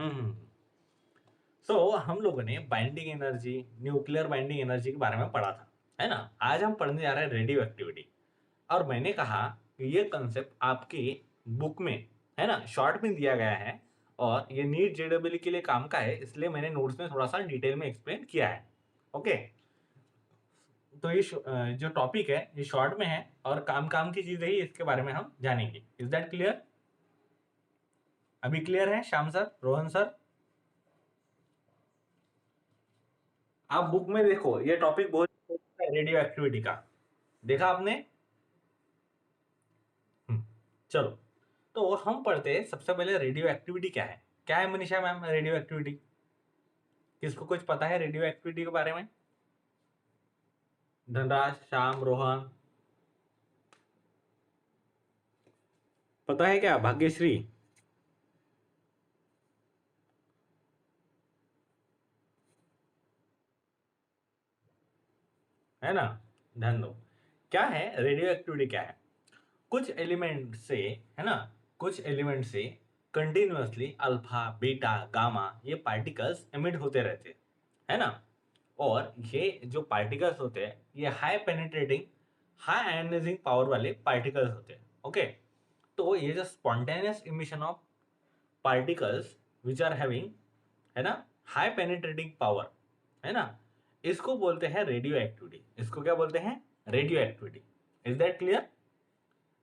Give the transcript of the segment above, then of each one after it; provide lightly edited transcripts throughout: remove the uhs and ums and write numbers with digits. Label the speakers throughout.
Speaker 1: हम्म। सो हम लोगों ने binding energy, nuclear binding energy के बारे में पढ़ा था, है ना। आज हम पढ़ने जा रहे हैं रेडियो एक्टिविटी। और मैंने कहा कि ये कंसेप्ट आपकी बुक में, है ना, शॉर्ट में दिया गया है और ये नीट जेडब्ल्यू के लिए काम का है, इसलिए मैंने नोट्स में थोड़ा सा डिटेल में एक्सप्लेन किया है। ओके। तो ये जो टॉपिक है ये शॉर्ट में है और काम काम की चीजें ही इसके बारे में हम जानेंगे। Is that clear? अभी क्लियर है श्याम सर, रोहन सर? आप बुक में देखो, ये टॉपिक बहुत रेडियो एक्टिविटी का देखा आपने? हम्म, चलो। तो हम पढ़ते हैं सबसे पहले रेडियो एक्टिविटी क्या है। क्या है मनीषा मैम रेडियो एक्टिविटी? किसको कुछ पता है रेडियो एक्टिविटी के बारे में? धनराज, श्याम, रोहन, पता है क्या? भाग्यश्री, है ना? ध्यान दो। क्या है रेडियो एक्टिविटी? क्या है? कुछ एलिमेंट से, है ना, कुछ एलिमेंट से कंटिन्यूअसली अल्फा, बीटा, गामा ये पार्टिकल्स एमिट होते रहते हैं, है ना। और ये जो पार्टिकल्स होते हैं ये high penetrating, high ionising power वाले पार्टिकल्स होते हैं। ओके। तो ये जो spontaneous emission of particles which are having, है ना, हाई पेनिट्रेटिंग पावर, है ना, इसको बोलते हैं रेडियो एक्टिविटी। इसको क्या बोलते हैं? Radio activity. Is that clear?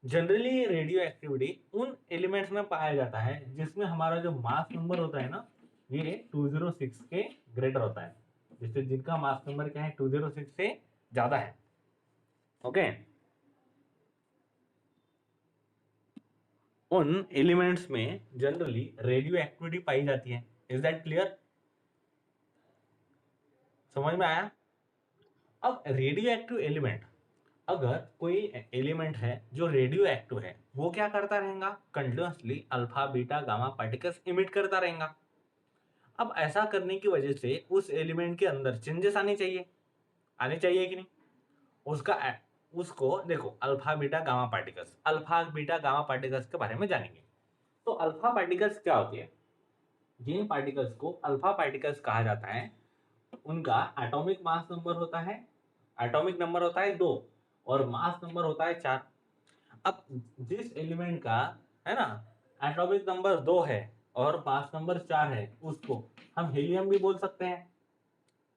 Speaker 1: Generally radio activity उन एलिमेंट्स में पाया जाता है जिसमें हमारा जो मास नंबर होता है ना, ये 206 के ग्रेटर होता है। जिससे जिनका मास नंबर क्या है, 206 से ज्यादा है। ओके। उन एलिमेंट्स में जनरली रेडियो एक्टिविटी पाई जाती है। Is that clear? समझ में आया? अब रेडियो एक्टिव एलिमेंट, अगर कोई एलिमेंट है जो रेडियो एक्टिव है, वो क्या करता रहेगा? Continuously alpha, beta, gamma particles emit करता रहेगा। अब ऐसा करने की वजह से उस एलिमेंट के अंदर चेंजेस आने चाहिए, आने चाहिए कि नहीं? उसका उसको देखो, alpha, beta, gamma particles, alpha, beta, gamma particles के बारे में जानेंगे। तो अल्फा पार्टिकल्स क्या होती है? जिन पार्टिकल्स को अल्फा पार्टिकल्स कहा जाता है उनका एटॉमिक मास नंबर होता है, एटॉमिक नंबर होता है 2 और मास नंबर होता है 4। अब जिस एलिमेंट का, है ना, एटॉमिक नंबर 2 है और मास नंबर 4 है, उसको हम हीलियम भी बोल सकते हैं।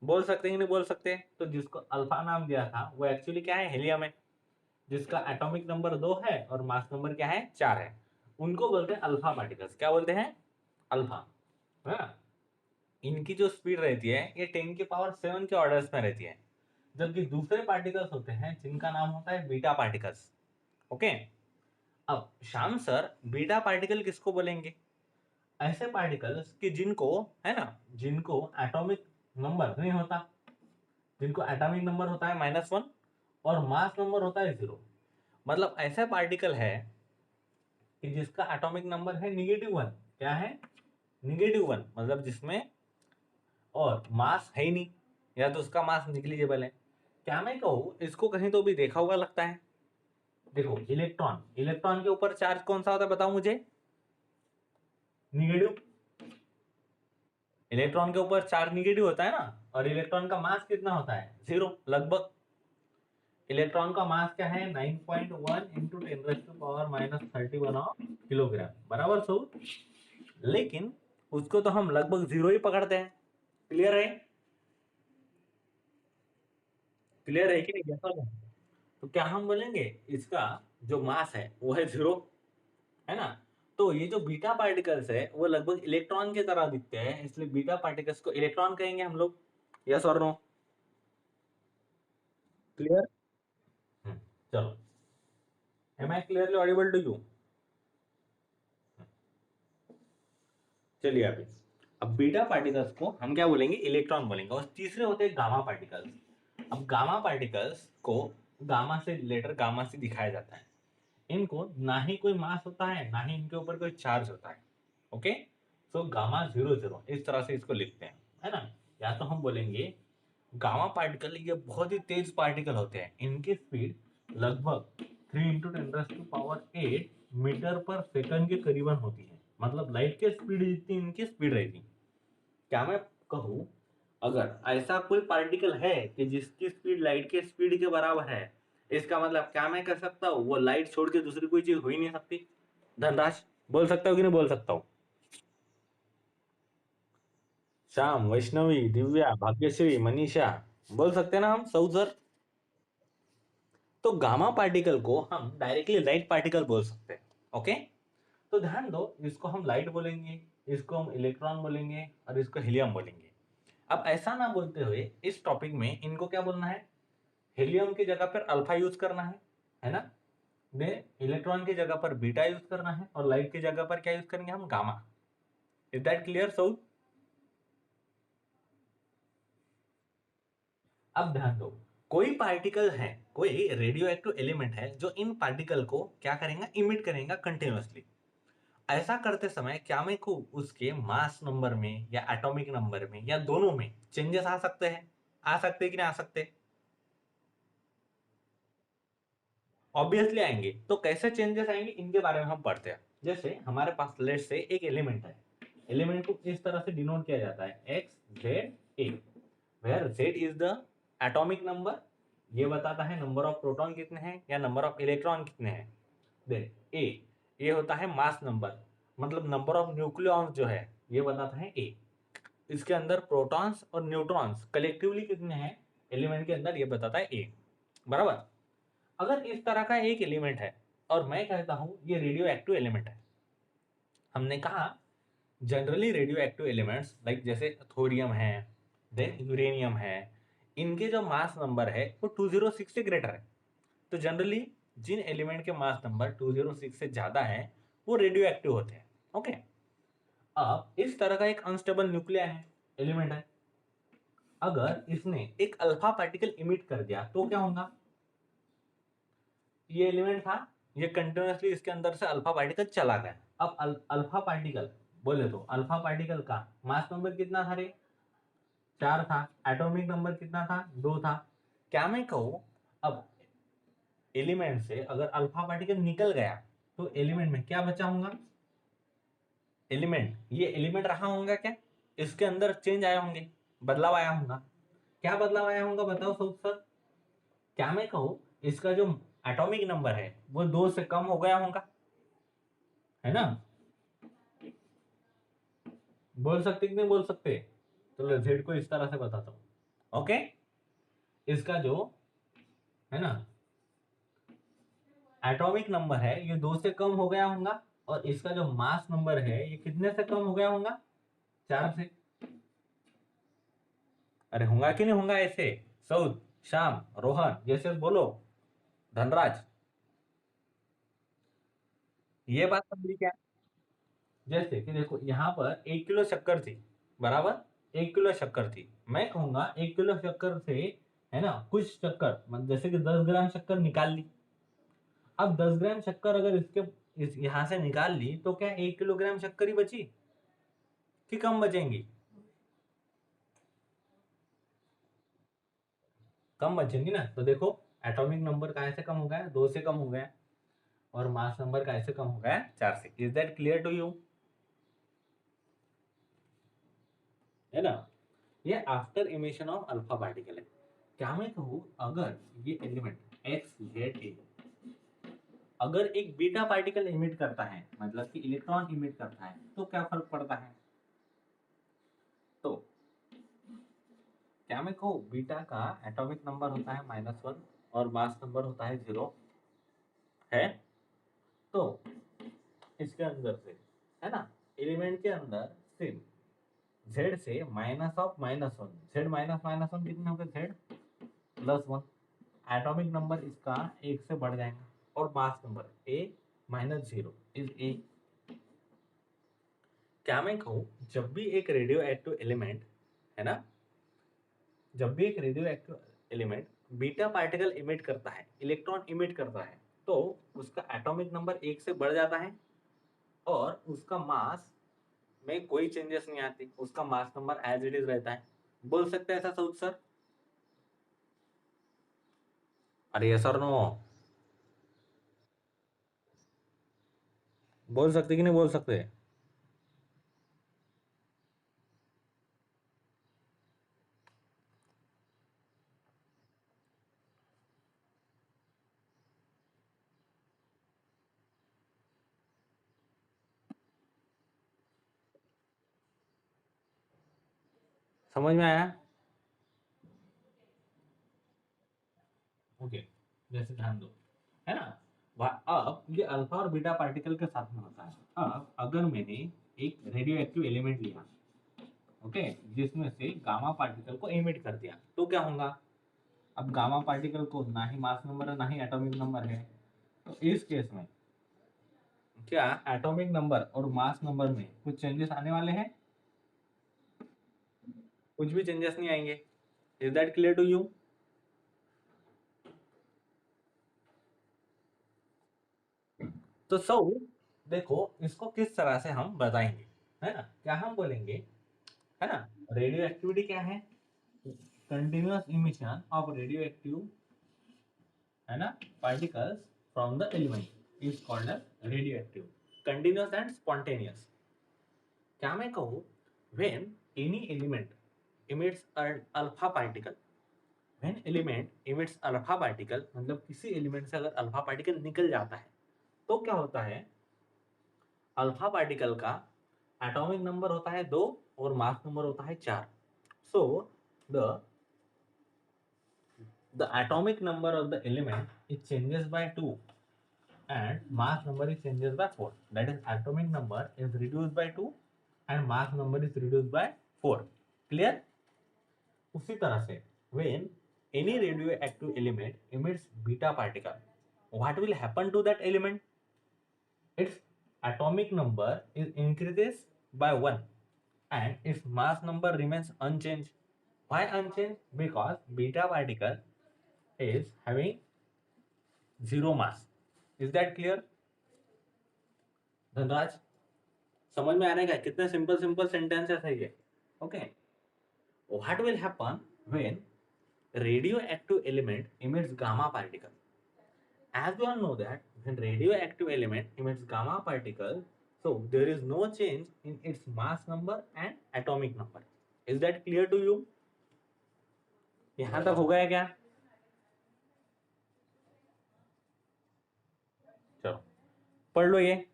Speaker 1: बोल सकते हैं कि नहीं बोल सकते? तो जिसको अल्फा नाम दिया था वो एक्चुअली क्या है? हीलियम है। जिसका एटॉमिक नंबर 2 है और मास नंबर क्या है? 4 है, उनको बोलते हैं अल्फा पार्टिकल्स। क्या बोलते हैं? अल्फा। है ना? इनकी जो स्पीड रहती है ये 10 की पावर 7 के ऑर्डर्स में रहती है। जबकि दूसरे पार्टिकल्स होते हैं जिनका नाम होता है बीटा पार्टिकल्स। ओके। अब श्याम सर, बीटा पार्टिकल किसको बोलेंगे? ऐसे पार्टिकल्स कि जिनको, है ना, जिनको एटॉमिक नंबर नहीं होता, जिनको एटॉमिक नंबर होता है -1 और मास नंबर होता है 0। मतलब ऐसा पार्टिकल है कि जिसका एटॉमिक नंबर है -1। क्या है? -1, मतलब जिसमें और मास है ही नहीं, या तो उसका मास निग्लिजिबल है। क्या मैं कहूँ, इसको कहीं तो भी देखा होगा लगता है। देखो, इलेक्ट्रॉन, इलेक्ट्रॉन के ऊपर चार्ज कौन सा होता है बताओ मुझे? निगेटिव। इलेक्ट्रॉन के ऊपर चार्ज निगेटिव होता है ना। और इलेक्ट्रॉन का मास कितना होता है? 0 लगभग। इलेक्ट्रॉन का मास क्या है? 9.1 इंटू 10⁻⁻31 ऑफ किलोग्राम, बराबर सो। लेकिन उसको तो हम लगभग 0 ही पकड़ते हैं। क्लियर है? क्लियर है कि नहीं? कैसा है? तो क्या हम बोलेंगे, इसका जो मास है वो है 0, है ना। तो ये जो बीटा पार्टिकल्स है वो लगभग इलेक्ट्रॉन की तरह दिखते हैं, इसलिए बीटा पार्टिकल्स को इलेक्ट्रॉन कहेंगे हम लोग। यस और नो? क्लियर? चलो। Am I clearly audible to you? चलिए अभी, अब बीटा पार्टिकल्स को हम क्या बोलेंगे? इलेक्ट्रॉन बोलेंगे। और तीसरे होते हैं गामा पार्टिकल्स। अब गामा पार्टिकल्स को गामा से लेटर गामा से दिखाया जाता है। इनको ना ही कोई मास होता है ना ही इनके ऊपर कोई चार्ज होता है। ओके। सो गामा 00 इस तरह से इसको लिखते हैं, है ना। या तो हम बोलेंगे गामा पार्टिकल ये बहुत ही तेज पार्टिकल होते हैं, इनकी स्पीड लगभग 3 × 10⁸ मीटर पर सेकंड के करीबन होती है। मतलब लाइट की स्पीड जितनी इनकी स्पीड रहेगी। क्या मैं कहूँ, अगर ऐसा कोई पार्टिकल है कि जिसकी स्पीड लाइट की स्पीड के बराबर है, इसका मतलब क्या मैं कह सकता हूँ वो लाइट छोड़ के दूसरी कोई चीज हो ही नहीं सकती। धनराज, बोल सकता हूँ कि नहीं बोल सकता हूँ? श्याम, वैष्णवी, दिव्या, भाग्यश्री, मनीषा, बोल सकते हैं ना हम सब सर? तो गामा पार्टिकल को हम डायरेक्टली लाइट पार्टिकल बोल सकते हैं। ओके, तो ध्यान दो, इसको हम लाइट बोलेंगे, इसको हम इलेक्ट्रॉन बोलेंगे और इसको हीलियम बोलेंगे। अब ऐसा ना बोलते हुए इस टॉपिक में इनको क्या बोलना है, हीलियम की जगह पर अल्फा यूज करना है ना, दे इलेक्ट्रॉन की जगह पर बीटा यूज करना है और लाइट की जगह पर क्या यूज करेंगे हम, gamma. Is that clear so? अब ध्यान दो, कोई पार्टिकल है, कोई रेडियो एक्टिव एलिमेंट है जो इन पार्टिकल को क्या करेगा, इमिट करेगा कंटिन्यूअसली। ऐसा करते समय क्या मैं को उसके मास नंबर में या एटॉमिक नंबर में या दोनों में चेंजेस आ सकते हैं? आ सकते कि नहीं आ सकते? ऑब्वियसली आएंगे। तो कैसे चेंजेस आएंगे इनके बारे में हम पढ़ते हैं। जैसे हमारे पास लेट से एक एलिमेंट है, एलिमेंट को इस तरह से डिनोट किया जाता है X Z A, where Z is the atomic number, ये बताता है नंबर ऑफ प्रोटॉन कितने हैं या नंबर ऑफ इलेक्ट्रॉन कितने हैं। देन ए, ये होता है मास नंबर, मतलब नंबर ऑफ न्यूक्लियॉन्स जो है ये बताता है ए। इसके अंदर प्रोटॉन्स और न्यूट्रॉन्स कलेक्टिवली कितने हैं एलिमेंट के अंदर, ये बताता है ए। बराबर। अगर इस तरह का एक एलिमेंट है और मैं कहता हूं ये रेडियो एक्टिव एलिमेंट है, हमने कहा generally radio active elements like जैसे थोरियम है, देन यूरेनियम है, इनके जो मास नंबर है वो 206 से ग्रेटर है। तो जनरली जिन एलिमेंट के मास नंबर 206 से ज्यादा है वो रेडियो एक्टिव होते हैं। ओके, अब इस तरह का एक अनस्टेबल न्यूक्लिया है, एलिमेंट है, अगर इसने एक अल्फा पार्टिकल इमिट कर दिया तो क्या होगा, ये एलिमेंट था, ये कंटिन्यूअसली इसके अंदर से अल्फा पार्टिकल चला गया। अब अल्फा पार्टिकल बोले तो अल्फा पार्टिकल का मास नंबर कितना था रे, 4 था। एटॉमिक नंबर कितना था, 2 था। क्या मैं कहूँ, अब एलिमेंट से अगर अल्फा पार्टिकल निकल गया तो एलिमेंट में क्या बचा होगा, एलिमेंट, ये एलिमेंट रहा होगा क्या, इसके अंदर चेंज आया होंगे, बदलाव आया होगा। क्या बदलाव आया होगा बताओ सब सर? क्या मैं कहूँ, इसका जो एटॉमिक नंबर है वो 2 से कम हो गया होगा, है ना? बोल सकते कि नहीं बोल सकते? तो जेड को इस तरह से बताता हूं। ओके, इसका जो है ना एटॉमिक नंबर है ये 2 से कम हो गया होगा और इसका जो मास नंबर है ये कितने से कम हो गया होगा, 4 से। अरे होगा कि नहीं होगा ऐसे? सऊद, श्याम, रोहन, जैसे बोलो, धनराज, ये बात समझी क्या? जैसे कि देखो यहाँ पर 1 किलो शक्कर थी, बराबर, 1 किलो शक्कर थी, मैं कहूंगा 1 किलो शक्कर से है ना कुछ शक्कर, मतलब जैसे कि 10 ग्राम शक्कर निकाल ली। अब 10 ग्राम शक्कर अगर इसके इस यहाँ से निकाल ली तो क्या 1 किलोग्राम शक्कर ही बची कि कम बचेंगी? कम बचेंगी ना। तो देखो एटॉमिक नंबर का ऐसे कम हो गया, 2 से कम हो गया, और मास नंबर का ऐसे कम हो गया, 4 से। Is that clear to you? है ना? ये after emission of alpha particle है। क्या मैं कहूँ, अगर ये एलिमेंट एक्स जेड ए अगर एक बीटा पार्टिकल इमिट करता है, मतलब कि इलेक्ट्रॉन इमिट करता है, तो क्या फर्क पड़ता है? तो क्या मैं कहूँ, बीटा का एटॉमिक नंबर होता है -1 और मास नंबर होता है 0, है? तो इसके अंदर से है ना, एलिमेंट के अंदर सिर्फ जेड से -1, जेड -1 कितने हो गए, जेड +1। एटॉमिक नंबर इसका 1 से बढ़ जाएगा और mass number A -0 is a. क्या मैं कहूँ, जब भी एक रेडियो एक्टिव एलिमेंट है ना, जब भी एक radio active element beta particle emit करता है, इलेक्ट्रॉन इमिट करता है, तो उसका एटॉमिक नंबर 1 से बढ़ जाता है और उसका मास में कोई चेंजेस नहीं आती, उसका mass number as it is रहता है। बोल सकते हैं ऐसा सऊद सर? अरे यस और नो, बोल सकते कि नहीं बोल सकते? समझ में आया? ओके, जैसे ध्यान दो, है ना? अब ये अल्फा और बीटा पार्टिकल के साथ में होता है। अब अगर मैंने एक रेडियो एक्टिव एलिमेंट लिया, ओके, जिसमें से गामा पार्टिकल को एमिट कर दिया, तो क्या होगा? अब गामा पार्टिकल को ना ही मास नंबर है ना ही एटॉमिक नंबर है, तो इस केस में क्या एटॉमिक नंबर और मास नंबर में कुछ चेंजेस आने वाले हैं? कुछ भी चेंजेस नहीं आएंगे। Is that clear to you? तो देखो इसको किस तरह से हम बताएंगे, है ना? क्या हम बोलेंगे, है ना? रेडियो एक्टिविटी क्या है? Continuous emission of radioactive, है ना, particles from the element is called as radioactive. Continuous and spontaneous. क्या मैं कहूँ, when any element emits an alpha particle, when element emits alpha particle, मतलब किसी element से अगर अल्फा पार्टिकल निकल जाता है, तो क्या होता है? अल्फा पार्टिकल का एटॉमिक नंबर होता है 2 और मास नंबर होता है 4। So the atomic number of the element is changes by 2 and mass number is changes by 4. That is, atomic number is reduced by 2 and mass number is reduced by 4. Clear? उसी तरह से when any radioactive element emits beta particle, what will happen to that element? Its atomic number is increases by 1 and its mass number remains unchanged. Why unchanged? Because beta particle is having zero mass. Is that clear? Dhanraj, समझ में आ रहा है क्या? कितने simple simple sentences है ये। Okay, what will happen when radioactive element emits gamma particle? As we all know that when radioactive element emits gamma particle, so there is no change in its mass number and atomic number. Is that clear to you? यहां तक हो गया क्या? चलो पढ़ लो ये,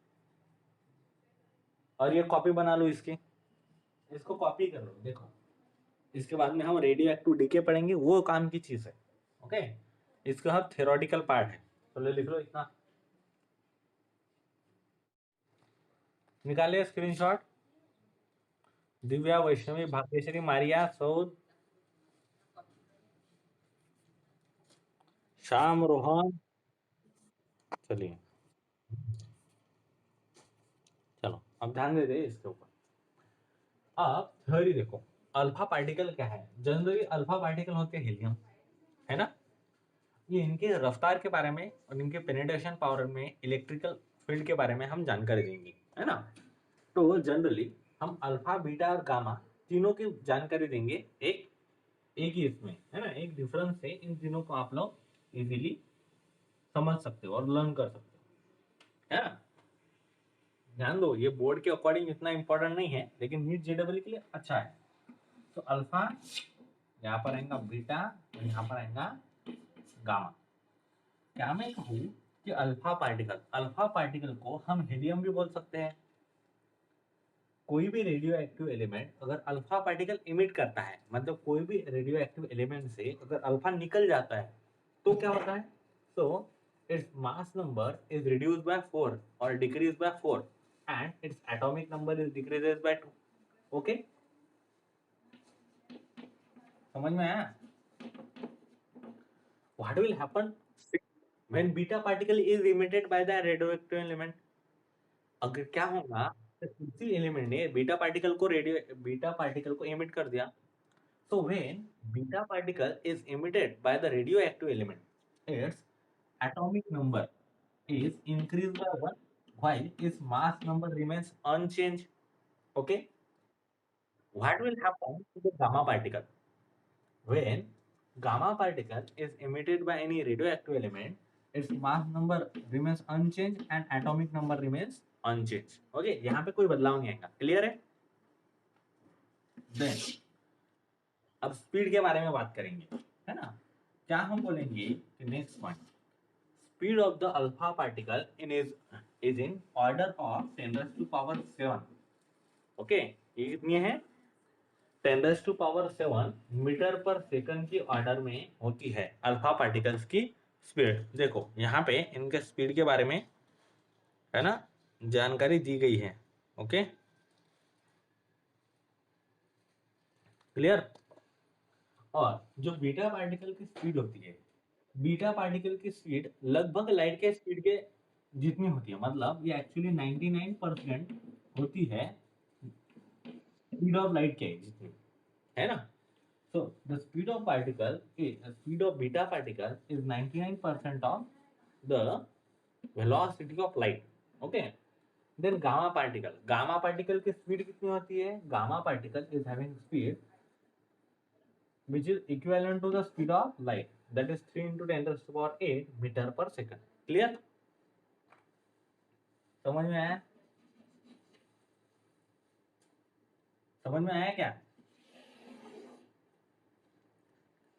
Speaker 1: और ये कॉपी बना लो इसकी, इसको कॉपी कर लो। देखो, इसके बाद में हम रेडियो एक्टिव डीके पढ़ेंगे, वो काम की चीज है। ओके, इसका थ्योरेटिकल पार्ट है, तो ले लिख लो इतना, निकालिए स्क्रीनशॉट। दिव्या, वैष्णवी, भाग्यश्री, मारिया, सौद, श्याम, रोहन। चलिए, चलो अब ध्यान दे दे इसके ऊपर। अब थ्योरी देखो, अल्फा पार्टिकल क्या है? जनरली अल्फा पार्टिकल होते हैं हीलियम, है ना? ये इनके रफ्तार के बारे में और इनके पेनिट्रेशन पावर में, इलेक्ट्रिकल फील्ड के बारे में हम जानकारी देंगे, है ना? तो जनरली हम अल्फा, बीटा और गामा तीनों की जानकारी देंगे एक एक ही इसमें, है ना? एक डिफरेंस से इन तीनों को आप लोग इजीली समझ सकते हो और लर्न कर सकते हो, है ना? ध्यान दो, ये बोर्ड के अकॉर्डिंग इतना इंपॉर्टेंट नहीं है, लेकिन नीट जेडब्ल्यू के लिए अच्छा है। तो अल्फा यहाँ पर आएगा, बीटा और यहाँ पर आएगा गामा। क्या मैं कहूँ कि अल्फा पार्टिकल को हम हीलियम भी बोल सकते हैं। कोई भी रेडियो एक्टिव एलिमेंट अगर अल्फा पार्टिकल इमिट करता है, मतलब कोई भी रेडियो एक्टिव एलिमेंट से अगर अल्फा निकल जाता है, तो क्या होता है? So its mass number is reduce by 4 और decrease by 4 and its atomic number is decreases by 2। Okay, समझ में आया? What will happen when beta particle is emitted by the radioactive element? अगर क्या होगा, तो किसी एलिमेंट ने बीटा पार्टिकल को एमिट कर दिया, so when beta particle is emitted by the radioactive element, its atomic number is increased by 1 while its mass number remains unchanged. Okay, what will happen to the gamma particle? When gamma particle is emitted by any radioactive element, its mass number remains unchanged and atomic number remains unchanged. Okay, यहाँ पे कोई बदलाव नहीं आएगा। Clear है? Then अब speed के बारे में बात करेंगे, है ना? क्या हम बोलेंगे कि next point, speed of the alpha particle is in order of 10⁻⁷। Okay, ये कितनी है? 10⁻⁷ मीटर पर सेकंड की ऑर्डर में होती है अल्फा पार्टिकल्स की स्पीड। देखो यहाँ पे इनके स्पीड के बारे में है ना जानकारी दी गई है। Okay, clear. और जो बीटा पार्टिकल की स्पीड होती है, बीटा पार्टिकल की स्पीड लगभग लाइट के स्पीड के जितनी होती है, मतलब ये एक्चुअली 99% होती है स्पीड ऑफ लाइट के जितनी, है ना। So the speed of speed of beta particle is 99% of the velocity of light. Okay. Then gamma particle की speed कितनी होती है? Gamma particle is having speed which is equivalent to the speed of light, that is 3 into 10⁸ meter per second. Clear? समझ में आया? समझ में आया क्या?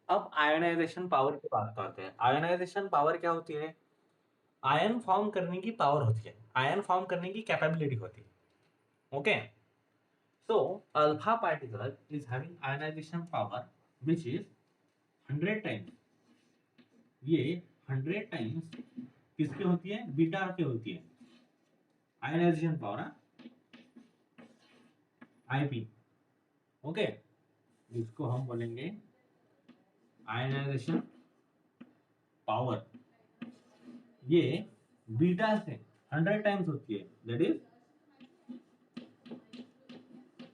Speaker 1: अब आयोनाइजेशन पावर की बात करते हैं। आयोनाइजेशन पावर क्या होती है? आयन फॉर्म करने की पावर होती है, आयन फॉर्म करने की कैपेबिलिटी होती है। Okay, so alpha particle is having ionisation power which is 100 times, ये 100 टाइम्स किसकी होती है? बीटा की होती है आयनाइजेशन पावर, आईपी। ओके, इसको हम बोलेंगे आयनाइजेशन पावर। ये बीटा से 100 टाइम्स होती है, that is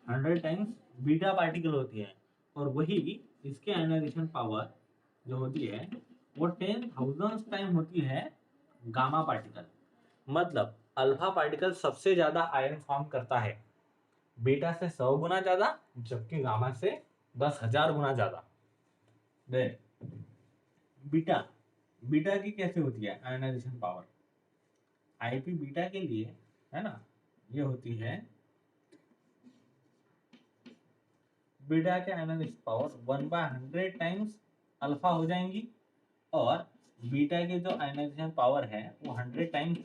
Speaker 1: 100 times beta particle होती है, और वही इसके आयनाइजेशन पावर जो होती है वो 10,000 टाइम होती है गामा पार्टिकल। मतलब अल्फा पार्टिकल सबसे ज्यादा आयन फॉर्म करता है, बीटा से 100 गुना ज्यादा, जबकि गामा से 10,000 गुना ज्यादा। बीटा बीटा की कैसे होती है आयनाइजेशन पावर? आईपी बीटा के लिए है ना, ये होती है बीटा के आयनाइजेशन पावर 1/100 टाइम्स अल्फा हो जाएंगी, और बीटा की जो आयनाइजेशन पावर है वो 100 टाइम्स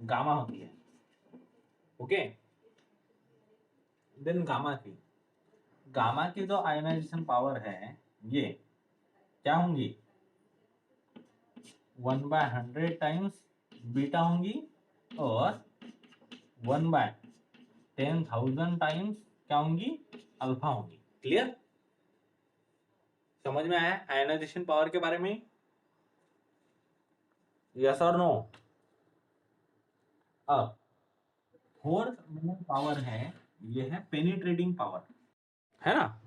Speaker 1: गामा होती है। ओके, देन गामा की जो आयनाइजेशन पावर है ये क्या होंगी? 1/100 टाइम्स बीटा होंगी, और 1/10,000 टाइम्स क्या होंगी? अल्फा होंगी। क्लियर? समझ में आया आयनाइजेशन पावर के बारे में? यस और नो? अब फोर्थ मेन पावर है, ये है पेनिट्रेटिंग पावर, है ना।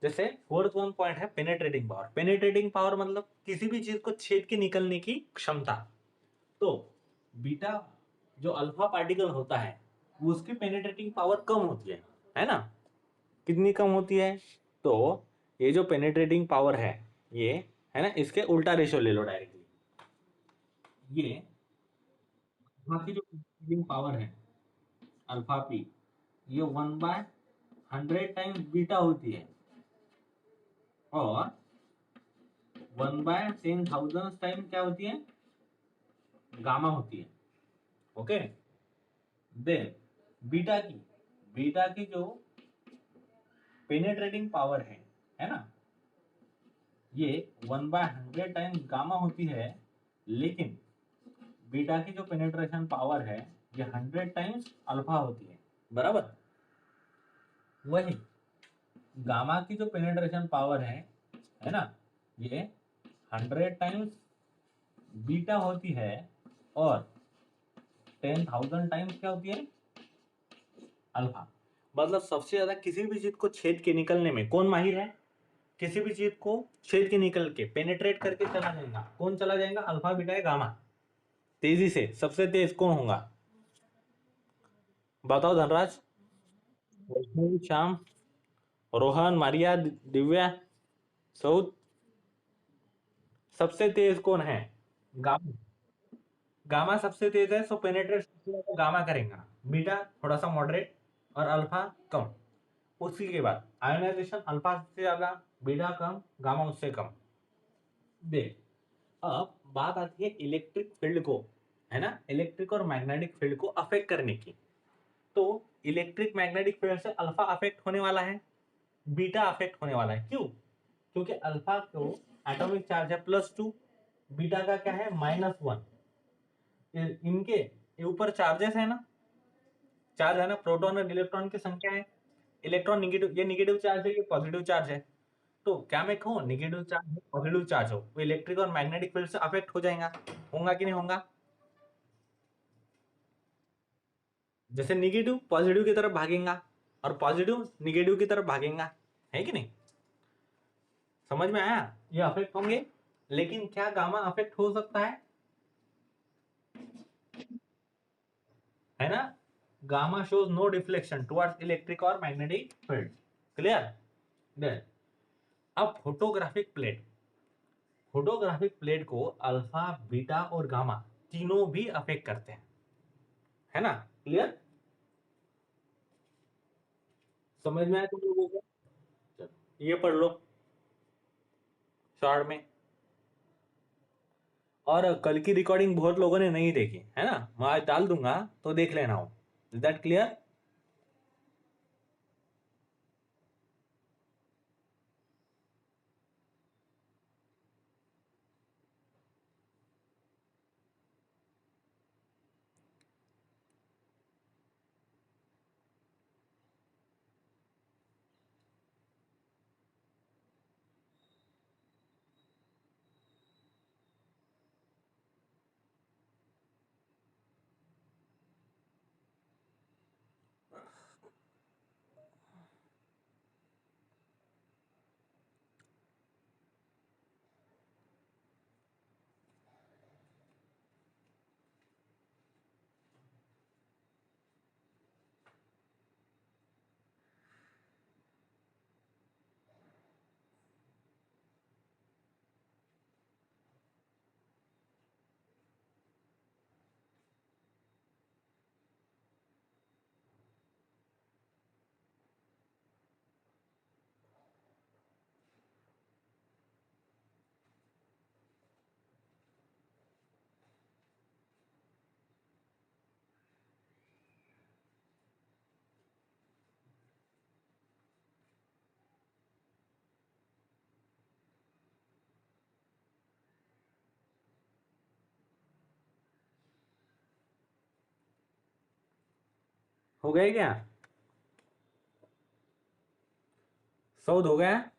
Speaker 1: जैसे फोर्थ वन पॉइंट है पेनिट्रेटिंग पावर। पेनिट्रेटिंग पावर मतलब किसी भी चीज को छेद के निकलने की क्षमता। तो बीटा जो अल्फा पार्टिकल होता है उसकी पेनिट्रेटिंग पावर कम होती है ना। कितनी कम होती है? तो ये जो पेनिट्रेटिंग पावर है ये है ना, इसके उल्टा रेशियो ले लो डायरेक्टली। ये यहाँ की जो पेनिट्रेटिंग पावर है अल्फा पी, ये 1/100 टाइम्स बीटा होती है, और 1/10,000 टाइम क्या होती है? गामा होती है। ओके, देन बीटा की जो पेनिट्रेटिंग पावर है ना, ये 1/100 टाइम्स गामा होती है, लेकिन बीटा की जो पेनिट्रेशन पावर है ये 100 टाइम्स अल्फा होती है, बराबर। वही गामा की जो पेनिट्रेशन पावर है ना, ये 100 टाइम्स बीटा होती है, और 10,000 टाइम्स क्या होती है? अल्फा। मतलब सबसे ज्यादा किसी भी चीज को छेद के निकलने में कौन माहिर है? किसी भी चीज को छेद के निकल के पेनिट्रेट करके चला जाएगा, कौन चला जाएगा? अल्फा, बीटा या गामा। तेजी से सबसे तेज कौन होगा? बताओ धनराज, वैष्णवी, श्याम, रोहन, मारिया, दिव्या, सऊद। सबसे तेज कौन है? गामा। गामा सबसे तेज है, सो पेनिट्रेट सबसे ज्यादा गामा करेगा, बीटा थोड़ा सा मॉडरेट, और अल्फा कम। उसी के बाद आयोनाइजेशन अल्फा से ज्यादा, बीटा कम, गामा उससे कम। देख, अब बात आती है इलेक्ट्रिक फील्ड को, है ना, इलेक्ट्रिक और मैग्नेटिक फील्ड को अफेक्ट करने की। तो इलेक्ट्रिक मैग्नेटिक फील्ड से अल्फा अफेक्ट होने वाला है, बीटा अफेक्ट होने वाला है। क्यों? क्योंकि अल्फा को एटॉमिक चार्ज है +2, बीटा का क्या है -1। इनके ऊपर चार्जेस है ना, चार्ज है ना, प्रोटॉन और इलेक्ट्रॉन की संख्या है। इलेक्ट्रॉन निगेटिव, ये निगेटिव चार्ज है, ये पॉजिटिव चार्ज है। तो क्या मैं कहूँ निगेटिव चार्ज हो पॉजिटिव चार्ज हो, वो इलेक्ट्रिक और मैग्नेटिक फील्ड से अफेक्ट हो जाएगा, होगा कि नहीं होगा? जैसे निगेटिव पॉजिटिव की तरफ भागेगा और पॉजिटिव निगेटिव की तरफ भागेगा, है कि नहीं? समझ में आया? ये अफेक्ट होंगे। लेकिन क्या गामा अफेक्ट हो सकता है ना? Gamma shows no deflection towards electric और मैग्नेटिक फील्ड। क्लियर? देन अब फोटोग्राफिक प्लेट को अल्फा, बीटा और गामा तीनों भी अफेक्ट करते हैं, है ना? क्लियर? समझ में आया तुम लोगों को? चलो, ये पढ़ लो शॉर्ट में। और कल की रिकॉर्डिंग बहुत लोगों ने नहीं देखी है ना, मैं आज डाल दूंगा तो देख लेना हो। Is that clear? हो गया क्या? सऊद हो गया?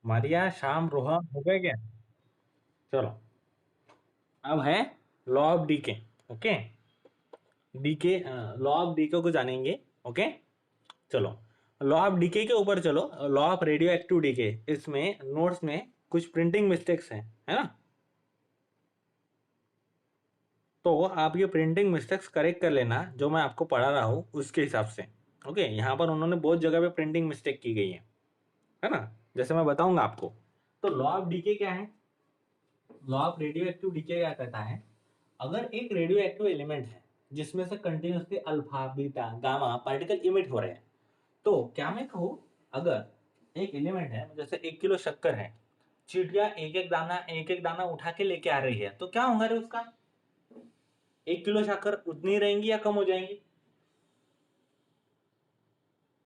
Speaker 1: मारिया, शाम, रोहन हो गया क्या? चलो, अब है law of decay. Okay, decay, law of decay को जानेंगे। ओके, चलो लॉ ऑफ डीके के ऊपर चलो। Law of radioactive decay, इसमें नोट्स में कुछ प्रिंटिंग मिस्टेक्स हैं, है ना? तो आप ये प्रिंटिंग मिस्टेक्स करेक्ट कर लेना, जो मैं आपको पढ़ा रहा हूँ उसके हिसाब से। ओके, यहाँ पर उन्होंने बहुत जगह पे प्रिंटिंग मिस्टेक की गई है ना? जैसे मैं बताऊंगा आपको। तो लॉ ऑफ डीके क्या है? Law of radioactive decay क्या कहता है? अगर एक रेडियो एक्टिव एलिमेंट है जिसमें से continuously alpha, beta, gamma particle emit हो रहे हैं, तो क्या मैं कहूँ, अगर एक एलिमेंट है, जैसे 1 किलो शक्कर है, चींटियां एक एक दाना उठा के लेके आ रही है, तो क्या होगा रे उसका? 1 किलो शक्कर उतनी रहेंगी या कम हो जाएंगी?